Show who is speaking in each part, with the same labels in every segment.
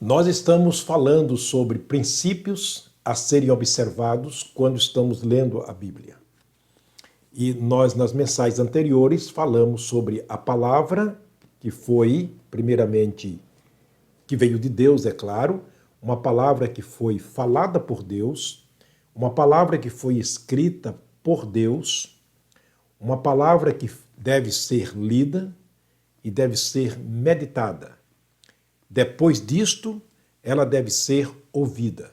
Speaker 1: Nós estamos falando sobre princípios a serem observados quando estamos lendo a Bíblia. E nós, nas mensagens anteriores, falamos sobre a palavra, que foi, primeiramente, que veio de Deus, é claro, uma palavra que foi falada por Deus, uma palavra que foi escrita por Deus, uma palavra que deve ser lida e deve ser meditada. Depois disto, ela deve ser ouvida.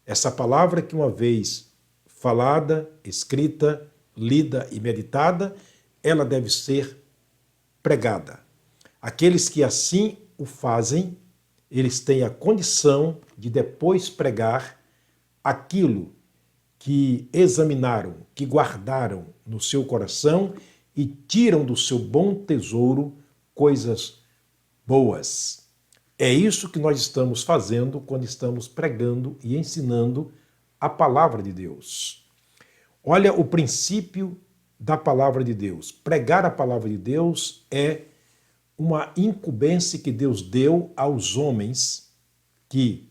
Speaker 1: Essa palavra que uma vez falada, escrita, lida e meditada, ela deve ser pregada. Aqueles que assim o fazem, eles têm a condição de depois pregar aquilo que examinaram, que guardaram no seu coração e tiram do seu bom tesouro coisas boas. É isso que nós estamos fazendo quando estamos pregando e ensinando a palavra de Deus. Olha o princípio da palavra de Deus. Pregar a palavra de Deus é uma incumbência que Deus deu aos homens que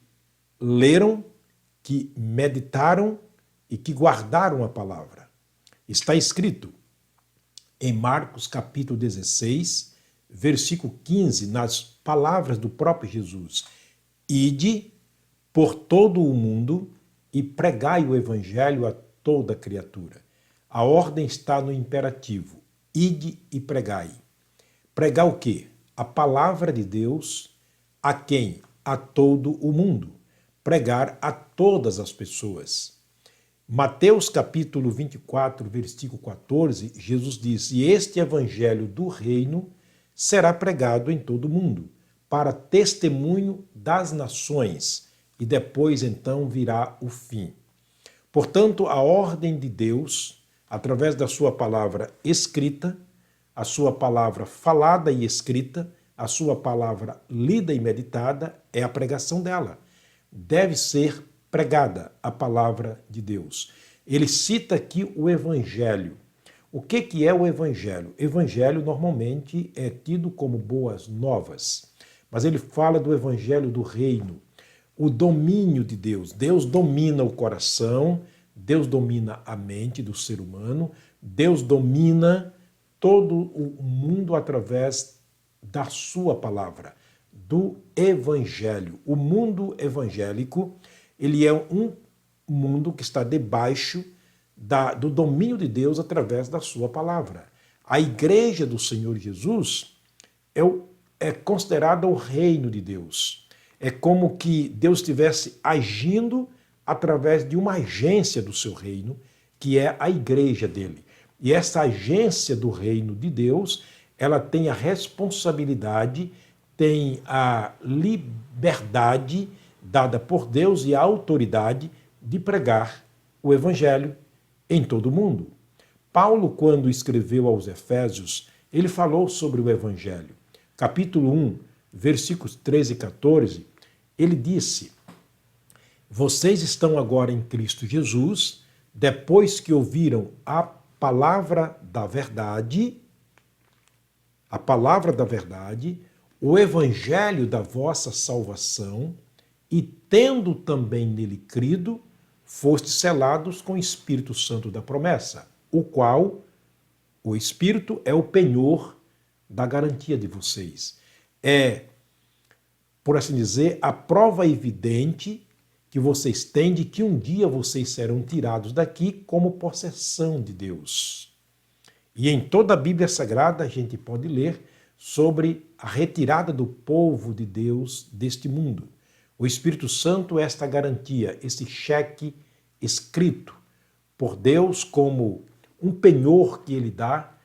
Speaker 1: leram, que meditaram e que guardaram a palavra. Está escrito em Marcos capítulo 16, versículo 15, nas palavras do próprio Jesus: Ide por todo o mundo e pregai o evangelho a toda criatura. A ordem está no imperativo: ide e pregai. Pregar o quê? A palavra de Deus a quem? A todo o mundo. Pregar a todas as pessoas. Mateus capítulo 24, versículo 14, Jesus diz: E este evangelho do reino será pregado em todo o mundo, para testemunho das nações, e depois então virá o fim. Portanto, a ordem de Deus, através da sua palavra escrita, a sua palavra falada e escrita, a sua palavra lida e meditada, é a pregação dela. Deve ser pregada a palavra de Deus. Ele cita aqui o evangelho. O que é o evangelho? Evangelho normalmente é tido como boas novas, mas ele fala do evangelho do reino, o domínio de Deus. Deus domina o coração, Deus domina a mente do ser humano, Deus domina todo o mundo através da sua palavra, do evangelho. O mundo evangélico, ele é um mundo que está debaixo do domínio de Deus através da sua palavra. A igreja do Senhor Jesus é considerada o reino de Deus. É como que Deus estivesse agindo através de uma agência do seu reino, que é a igreja dele. E essa agência do reino de Deus, ela tem a responsabilidade, tem a liberdade dada por Deus e a autoridade de pregar o evangelho em todo o mundo. Paulo, quando escreveu aos Efésios, ele falou sobre o evangelho. Capítulo 1, versículos 13 e 14, ele disse: Vocês estão agora em Cristo Jesus, depois que ouviram a palavra da verdade, o evangelho da vossa salvação, e tendo também nele crido, fostes selados com o Espírito Santo da promessa, o qual, o Espírito, é o penhor da garantia de vocês. É, por assim dizer, a prova evidente que vocês têm de que um dia vocês serão tirados daqui como possessão de Deus. E em toda a Bíblia Sagrada a gente pode ler sobre a retirada do povo de Deus deste mundo. O Espírito Santo é esta garantia, esse cheque escrito por Deus como um penhor que ele dá,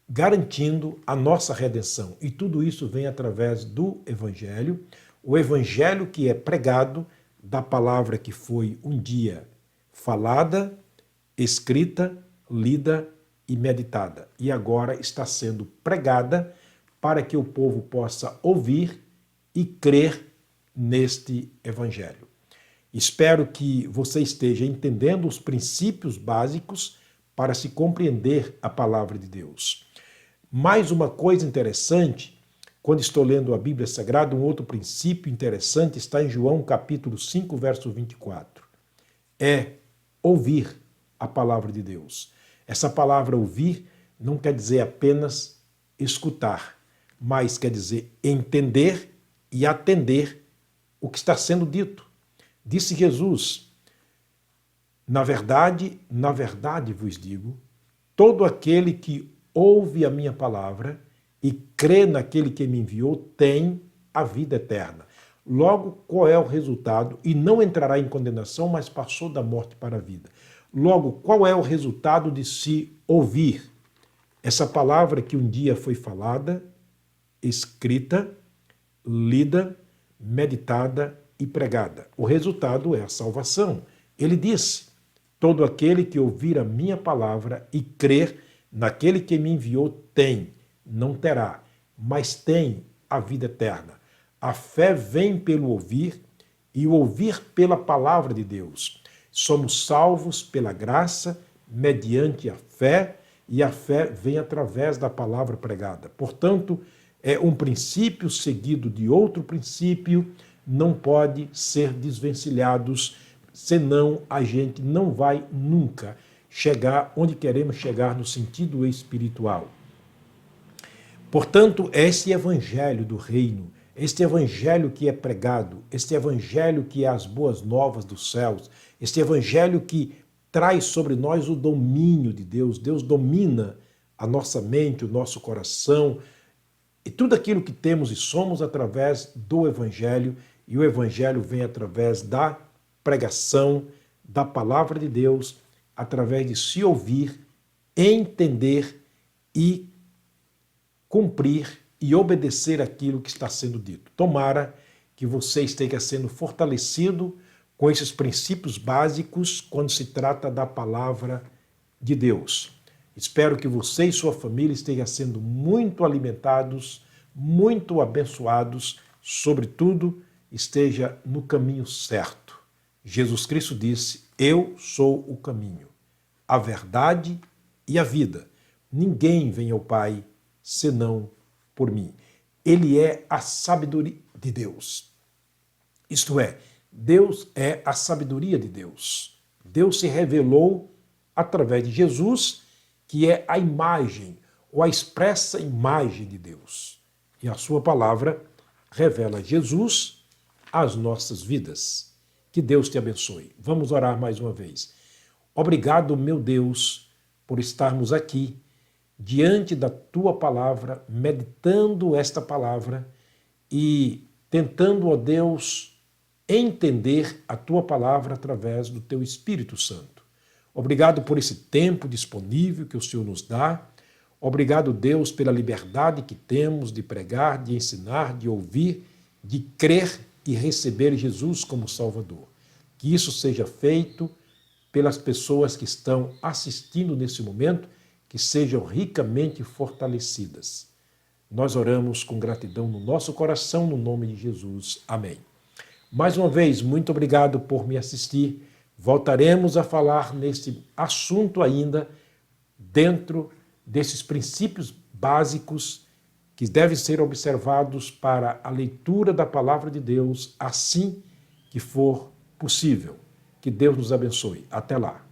Speaker 1: garantindo a nossa redenção. E tudo isso vem através do Evangelho, o Evangelho que é pregado da palavra que foi um dia falada, escrita, lida e meditada. E agora está sendo pregada para que o povo possa ouvir e crer neste Evangelho. Espero que você esteja entendendo os princípios básicos para se compreender a palavra de Deus. Mais uma coisa interessante, quando estou lendo a Bíblia Sagrada, um outro princípio interessante está em João capítulo 5, verso 24. É ouvir a palavra de Deus. Essa palavra ouvir não quer dizer apenas escutar, mas quer dizer entender e atender o que está sendo dito. Disse Jesus: na verdade vos digo, todo aquele que ouve a minha palavra e crê naquele que me enviou tem a vida eterna. Logo, qual é o resultado? E não entrará em condenação, mas passou da morte para a vida. Logo, qual é o resultado de se ouvir essa palavra que um dia foi falada, escrita, lida, meditada e pregada? O resultado é a salvação. Ele disse: todo aquele que ouvir a minha palavra e crer naquele que me enviou tem, não terá, mas tem a vida eterna. A fé vem pelo ouvir e o ouvir pela palavra de Deus. Somos salvos pela graça, mediante a fé, e a fé vem através da palavra pregada. Portanto, é um princípio seguido de outro princípio, não pode ser desvencilhados, senão a gente não vai nunca chegar onde queremos chegar no sentido espiritual. Portanto, este evangelho do reino, este evangelho que é pregado, este evangelho que é as boas novas dos céus, este evangelho que traz sobre nós o domínio de Deus. Deus domina a nossa mente, o nosso coração e tudo aquilo que temos e somos através do evangelho, e o evangelho vem através da pregação da palavra de Deus, através de se ouvir, entender e cumprir e obedecer aquilo que está sendo dito. Tomara que você esteja sendo fortalecido com esses princípios básicos quando se trata da palavra de Deus. Espero que você e sua família estejam sendo muito alimentados, muito abençoados, sobretudo esteja no caminho certo. Jesus Cristo disse: eu sou o caminho, a verdade e a vida. Ninguém vem ao Pai senão por mim. Ele é a sabedoria de Deus. Isto é, Deus é a sabedoria de Deus. Deus se revelou através de Jesus, que é a imagem, ou a expressa imagem de Deus. E a sua palavra revela Jesus às nossas vidas. Que Deus te abençoe. Vamos orar mais uma vez. Obrigado, meu Deus, por estarmos aqui diante da tua palavra, meditando esta palavra e tentando, ó Deus, entender a tua palavra através do teu Espírito Santo. Obrigado por esse tempo disponível que o Senhor nos dá. Obrigado, Deus, pela liberdade que temos de pregar, de ensinar, de ouvir, de crer e receber Jesus como Salvador. Que isso seja feito pelas pessoas que estão assistindo nesse momento, que sejam ricamente fortalecidas. Nós oramos com gratidão no nosso coração, no nome de Jesus. Amém. Mais uma vez, muito obrigado por me assistir. Voltaremos a falar nesse assunto ainda, dentro desses princípios básicos que devem ser observados para a leitura da palavra de Deus, assim que for possível. Que Deus nos abençoe. Até lá.